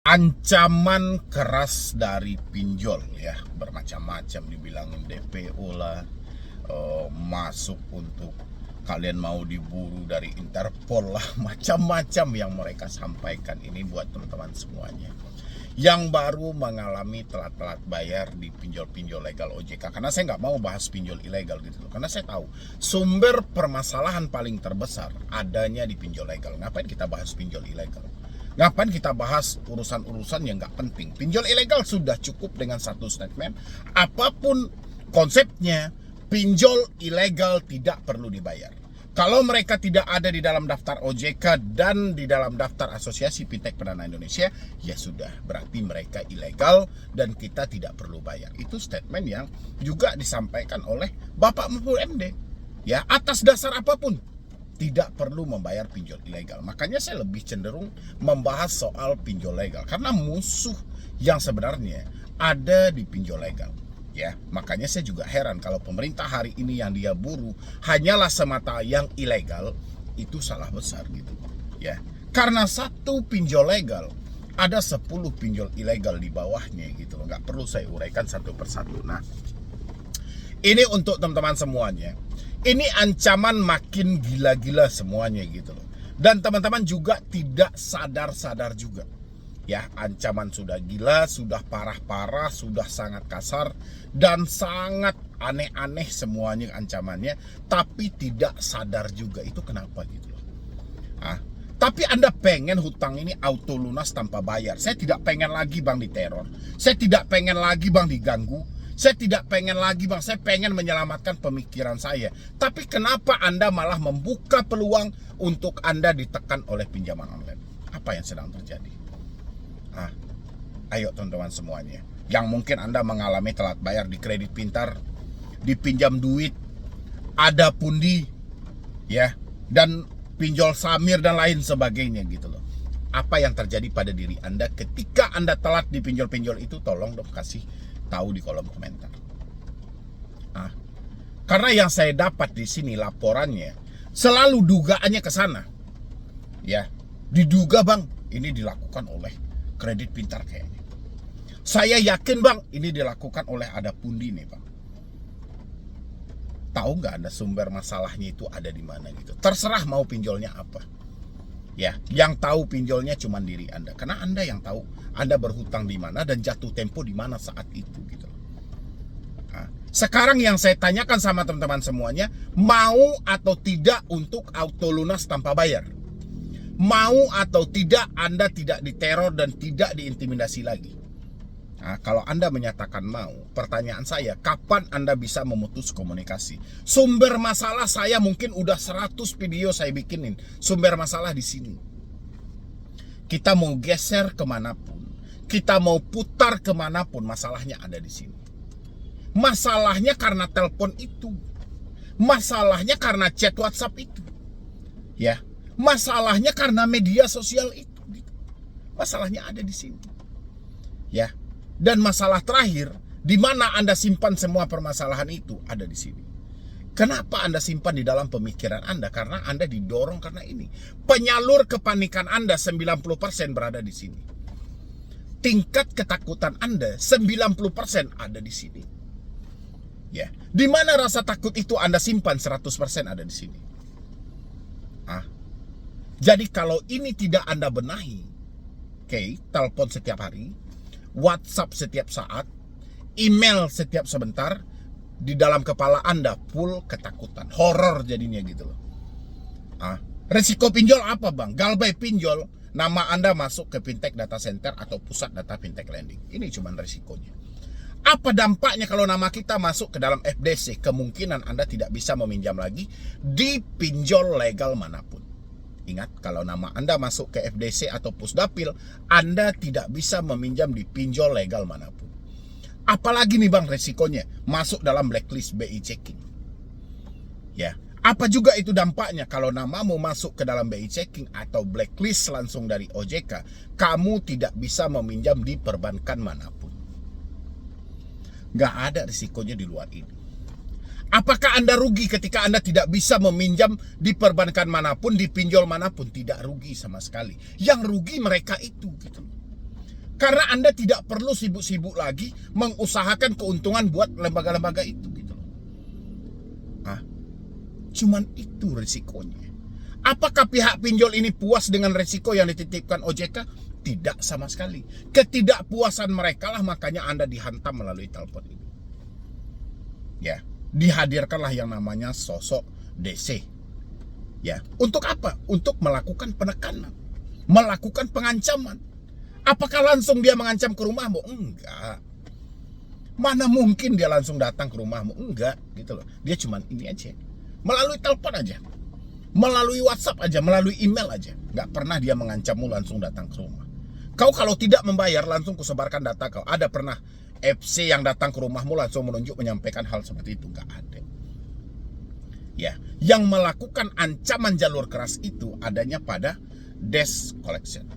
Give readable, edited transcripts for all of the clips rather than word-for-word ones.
Ancaman keras dari pinjol ya, bermacam-macam, dibilangin DPO lah, masuk untuk kalian mau diburu dari Interpol lah, macam-macam yang mereka sampaikan. Ini buat teman-teman semuanya yang baru mengalami telat-telat bayar di pinjol-pinjol legal OJK, karena saya nggak mau bahas pinjol ilegal gitu loh, karena saya tahu sumber permasalahan paling terbesar adanya di pinjol legal. Ngapain kita bahas pinjol ilegal? Ngapain kita bahas urusan-urusan yang nggak penting? Pinjol ilegal sudah cukup dengan satu statement, apapun konsepnya, pinjol ilegal tidak perlu dibayar. Kalau mereka tidak ada di dalam daftar OJK dan di dalam daftar Asosiasi Fintech Perdana Indonesia, ya sudah, berarti mereka ilegal dan kita tidak perlu bayar. Itu statement yang juga disampaikan oleh Bapak Mahfud MD. Ya, atas dasar apapun tidak perlu membayar pinjol ilegal. Makanya saya lebih cenderung membahas soal pinjol legal, karena musuh yang sebenarnya ada di pinjol legal. Ya, makanya saya juga heran kalau pemerintah hari ini yang dia buru hanyalah semata yang ilegal, itu salah besar gitu. Ya, karena satu pinjol legal ada 10 pinjol ilegal di bawahnya gitu loh. Nggak perlu saya uraikan satu persatu. Nah, ini untuk teman-teman semuanya. Ini ancaman makin gila-gila semuanya gitu loh. Dan teman-teman juga tidak sadar-sadar juga. Ya, ancaman sudah gila, sudah parah-parah, sudah sangat kasar, dan sangat aneh-aneh semuanya ancamannya, tapi tidak sadar juga. Itu kenapa gitu loh. Tapi Anda pengen hutang ini auto lunas tanpa bayar. Saya tidak pengen lagi Bang diteror. Saya tidak pengen lagi Bang diganggu. Saya tidak pengen lagi Bang, saya pengen menyelamatkan pemikiran saya. Tapi kenapa Anda malah membuka peluang untuk Anda ditekan oleh pinjaman online? Apa yang sedang terjadi? Ayo teman-teman semuanya, yang mungkin Anda mengalami telat bayar di kredit pintar, dipinjam duit, ada pundi, ya, dan pinjol samir dan lain sebagainya gitu loh. Apa yang terjadi pada diri Anda ketika Anda telat di pinjol-pinjol itu? Tolong dong kasih tahu di kolom komentar. Karena yang saya dapat di sini laporannya selalu dugaannya ke sana. Ya, diduga Bang, ini dilakukan oleh kredit pintar kayaknya. Saya yakin Bang, ini dilakukan oleh ada pundi nih Bang. Tahu nggak Anda sumber masalahnya itu ada di mana gitu? Terserah mau pinjolnya apa. Ya, yang tahu pinjolnya cuma diri Anda, karena Anda yang tahu Anda berhutang di mana dan jatuh tempo di mana saat itu gitu. Sekarang yang saya tanyakan sama teman-teman semuanya, mau atau tidak untuk auto lunas tanpa bayar? Mau atau tidak Anda tidak diteror dan tidak diintimidasi lagi? Kalau Anda menyatakan mau, pertanyaan saya, kapan Anda bisa memutus komunikasi? Sumber masalah saya mungkin udah 100 video saya bikinin. Sumber masalah di sini. Kita mau geser kemanapun, kita mau putar kemanapun, masalahnya ada di sini. Masalahnya karena telepon itu. Masalahnya karena chat WhatsApp itu. Ya, masalahnya karena media sosial itu. Masalahnya ada di sini. Ya. Dan masalah terakhir, di mana Anda simpan semua permasalahan itu, ada di sini. Kenapa Anda simpan di dalam pemikiran Anda? Karena Anda didorong karena ini. Penyalur kepanikan Anda 90% berada di sini. Tingkat ketakutan Anda 90% ada di sini. Ya, di mana rasa takut itu Anda simpan 100% ada di sini. Jadi kalau ini tidak Anda benahi, telepon setiap hari, WhatsApp setiap saat, email setiap sebentar, di dalam kepala Anda full ketakutan, horor jadinya gitu loh. Resiko pinjol apa Bang? Galbay pinjol, nama Anda masuk ke fintech data center atau pusat data fintech lending. Ini cuma resikonya. Apa dampaknya kalau nama kita masuk ke dalam FDC? Kemungkinan Anda tidak bisa meminjam lagi di pinjol legal manapun. Ingat, kalau nama Anda masuk ke FDC atau Pusdapil, Anda tidak bisa meminjam di pinjol legal manapun. Apalagi nih Bang resikonya, masuk dalam blacklist BI checking. Ya, apa juga itu dampaknya kalau namamu masuk ke dalam BI checking atau blacklist langsung dari OJK, kamu tidak bisa meminjam di perbankan manapun. Nggak ada risikonya di luar ini. Apakah Anda rugi ketika Anda tidak bisa meminjam di perbankan manapun, di pinjol manapun? Tidak rugi sama sekali. Yang rugi mereka itu gitu. Karena Anda tidak perlu sibuk-sibuk lagi mengusahakan keuntungan buat lembaga-lembaga itu gitu loh. Cuman itu risikonya. Apakah pihak pinjol ini puas dengan risiko yang dititipkan OJK? Tidak sama sekali. Ketidakpuasan mereka lah makanya Anda dihantam melalui telepon ini. Ya, dihadirkanlah yang namanya sosok DC. Ya, untuk apa? Untuk melakukan penekanan, melakukan pengancaman. Apakah langsung dia mengancam ke rumahmu? Enggak. Mana mungkin dia langsung datang ke rumahmu? Enggak, gitu loh. Dia cuman ini aja. Melalui telepon aja. Melalui WhatsApp aja, melalui email aja. Enggak pernah dia mengancammu langsung datang ke rumah. Kau kalau tidak membayar langsung kusebarkan data kau. Ada pernah FC yang datang ke rumahmu langsung menyampaikan hal seperti itu? Enggak ada. Ya, yang melakukan ancaman jalur keras itu adanya pada desk collection.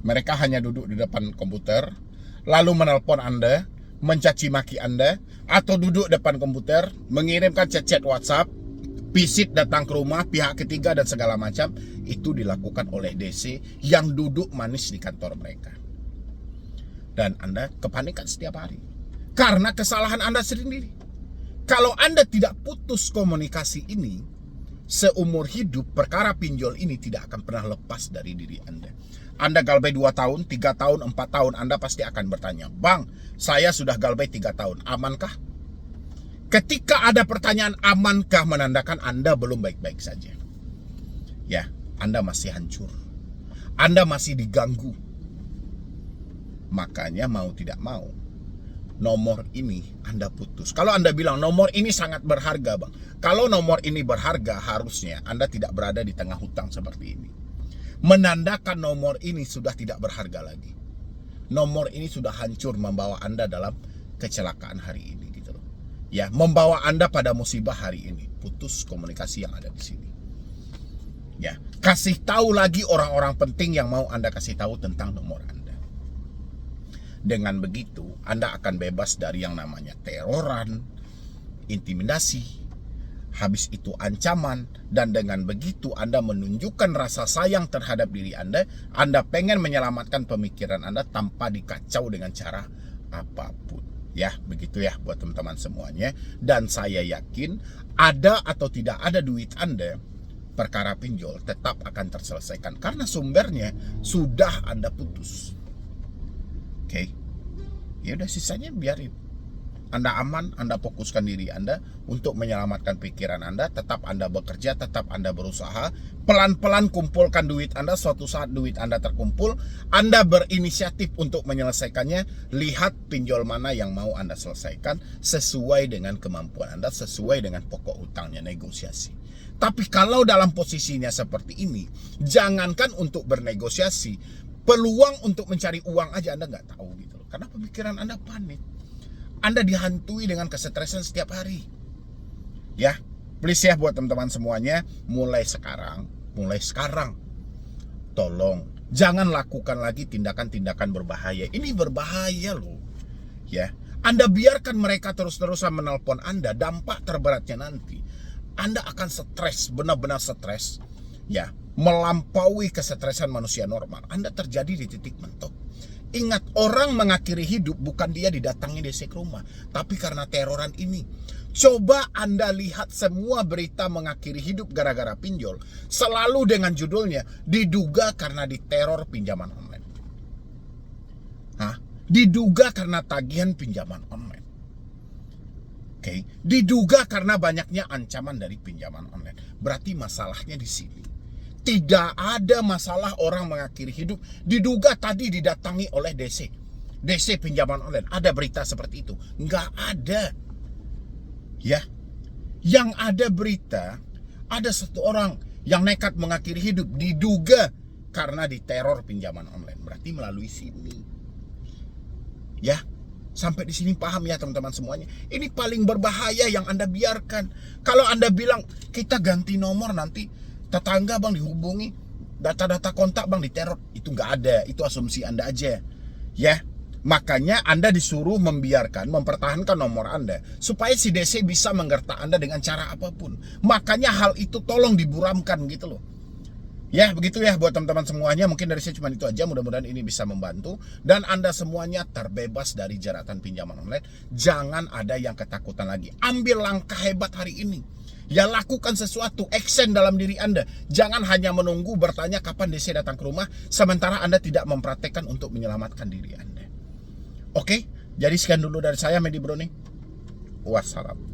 Mereka hanya duduk di depan komputer, lalu menelpon Anda, mencaci maki Anda, atau duduk depan komputer, mengirimkan chat-chat WhatsApp, visit datang ke rumah, pihak ketiga dan segala macam. Itu dilakukan oleh DC yang duduk manis di kantor mereka. Dan Anda kepanikan setiap hari. Karena kesalahan Anda sendiri. Kalau Anda tidak putus komunikasi ini, seumur hidup perkara pinjol ini tidak akan pernah lepas dari diri Anda. Anda galbay 2 tahun, 3 tahun, 4 tahun, Anda pasti akan bertanya, "Bang, saya sudah galbay 3 tahun, amankah?" Ketika ada pertanyaan amankah, menandakan Anda belum baik-baik saja. Ya, Anda masih hancur. Anda masih diganggu. Makanya mau tidak mau, nomor ini Anda putus. Kalau Anda bilang nomor ini sangat berharga, Bang. Kalau nomor ini berharga, harusnya Anda tidak berada di tengah hutang seperti ini. Menandakan nomor ini sudah tidak berharga lagi. Nomor ini sudah hancur membawa Anda dalam kecelakaan hari ini gitu loh. Ya, membawa Anda pada musibah hari ini. Putus komunikasi yang ada di sini. Ya, kasih tahu lagi orang-orang penting yang mau Anda kasih tahu tentang nomor Anda. Dengan begitu, Anda akan bebas dari yang namanya teroran, intimidasi, habis itu ancaman, dan dengan begitu Anda menunjukkan rasa sayang terhadap diri Anda. Anda pengen menyelamatkan pemikiran Anda tanpa dikacau dengan cara apapun. Ya, begitu ya buat teman-teman semuanya. Dan saya yakin ada atau tidak ada duit Anda, perkara pinjol tetap akan terselesaikan karena sumbernya sudah Anda putus. Oke. Ya udah, sisanya biarin. Anda aman, Anda fokuskan diri Anda untuk menyelamatkan pikiran Anda, tetap Anda bekerja, tetap Anda berusaha, pelan-pelan kumpulkan duit Anda. Suatu saat duit Anda terkumpul, Anda berinisiatif untuk menyelesaikannya. Lihat pinjol mana yang mau Anda selesaikan sesuai dengan kemampuan Anda, sesuai dengan pokok utangnya, negosiasi. Tapi kalau dalam posisinya seperti ini, jangankan untuk bernegosiasi, peluang untuk mencari uang aja Anda nggak tahu gitu loh. Karena pemikiran Anda panik. Anda dihantui dengan kesetresan setiap hari. Ya, please ya buat teman-teman semuanya, mulai sekarang, tolong jangan lakukan lagi tindakan-tindakan berbahaya. Ini berbahaya loh. Ya, Anda biarkan mereka terus-terusan menelpon Anda, dampak terberatnya nanti Anda akan stres, benar-benar stres. Ya, melampaui kesetresan manusia normal. Anda terjadi di titik mentok. Ingat, orang mengakhiri hidup bukan dia didatangi DC ke rumah, tapi karena teroran ini. Coba Anda lihat semua berita mengakhiri hidup gara-gara pinjol, selalu dengan judulnya diduga karena diteror pinjaman online. Diduga karena tagihan pinjaman online. Oke, diduga karena banyaknya ancaman dari pinjaman online. Berarti masalahnya di sini. Tidak ada masalah orang mengakhiri hidup diduga tadi didatangi oleh DC pinjaman online. Ada berita seperti itu? Nggak ada. Ya, yang ada berita ada satu orang yang nekat mengakhiri hidup diduga karena diteror pinjaman online. Berarti melalui sini. Ya, sampai di sini paham ya teman-teman semuanya. Ini paling berbahaya yang Anda biarkan. Kalau Anda bilang kita ganti nomor, nanti tetangga Bang dihubungi, data-data kontak Bang diteror, itu nggak ada. Itu asumsi Anda aja. Ya, makanya Anda disuruh mempertahankan nomor Anda supaya si DC bisa menggertak Anda dengan cara apapun. Makanya hal itu tolong diburamkan gitu loh. Ya begitu ya buat teman-teman semuanya. Mungkin dari saya cuma itu aja. Mudah-mudahan ini bisa membantu dan Anda semuanya terbebas dari jeratan pinjaman online. Jangan ada yang ketakutan lagi. Ambil langkah hebat hari ini. Ya, lakukan sesuatu, action dalam diri Anda. Jangan hanya menunggu bertanya kapan DC datang ke rumah, sementara Anda tidak mempraktekkan untuk menyelamatkan diri Anda. Oke, jadi sekian dulu dari saya, Medi Broni. Wassalam.